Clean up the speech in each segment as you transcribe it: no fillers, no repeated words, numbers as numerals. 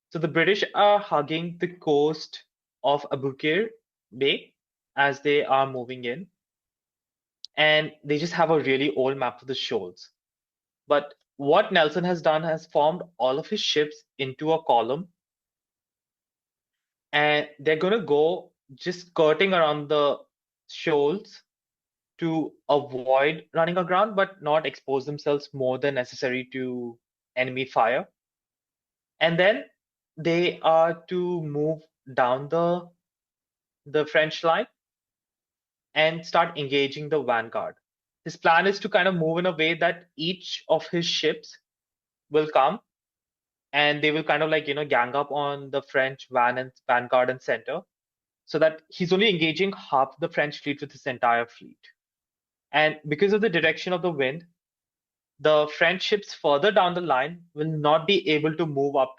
So the British are hugging the coast of Abukir Bay as they are moving in, and they just have a really old map of the shoals. But what Nelson has done has formed all of his ships into a column, and they're going to go just skirting around the shoals to avoid running aground, but not expose themselves more than necessary to enemy fire. And then they are to move down the French line and start engaging the vanguard. His plan is to kind of move in a way that each of his ships will come and they will kind of like, gang up on the French vanguard and center, so that he's only engaging half the French fleet with his entire fleet. And because of the direction of the wind, the French ships further down the line will not be able to move up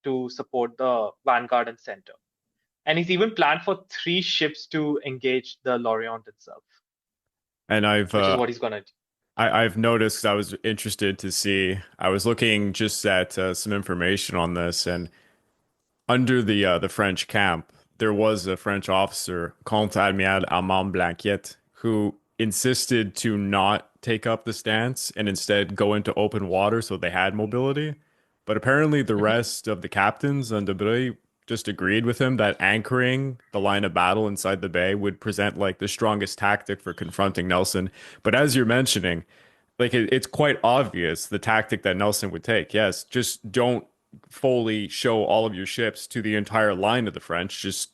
to support the vanguard and center. And he's even planned for 3 ships to engage the Lorient itself, And I've which is what he's gonna do. I've noticed. I was interested to see. I was looking just at some information on this, and under the French camp, there was a French officer, Comte Admiral Armand Blanquet, who insisted to not take up the stance and instead go into open water so they had mobility. But apparently, the Mhm. rest of the captains under Brueys just agreed with him that anchoring the line of battle inside the bay would present like the strongest tactic for confronting Nelson. But as you're mentioning, like it's quite obvious the tactic that Nelson would take. Yes, just don't fully show all of your ships to the entire line of the French. Just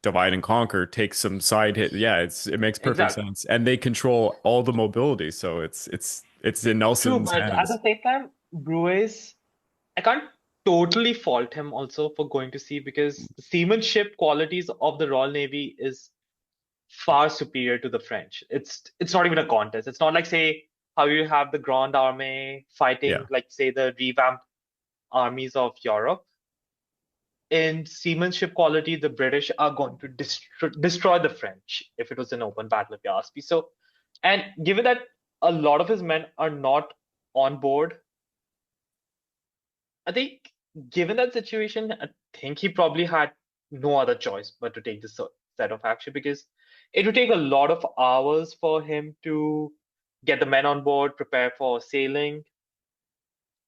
divide and conquer, take some side hit. Yeah, it makes perfect Exactly. sense, and they control all the mobility, so it's in True, Nelson's but at hands. the same time, Brueys, I can't totally fault him also for going to sea, because the seamanship qualities of the Royal Navy is far superior to the French. It's not even a contest. It's not like, say, how you have the Grande Armée Yeah. fighting, like, say, the revamped armies of Europe. In seamanship quality, the British are going to destroy the French if it was an open battle, if you ask me. So, and given that a lot of his men are not on board, I think, given that situation, I think he probably had no other choice but to take this set of action, because it would take a lot of hours for him to get the men on board, prepare for sailing,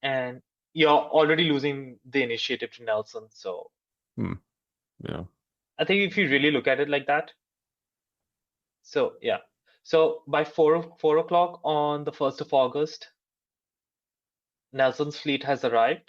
and you're already losing the initiative to Nelson. So Hmm. Yeah. I think if you really look at it like that, so yeah. So by 4 o'clock on the 1st of August, Nelson's fleet has arrived.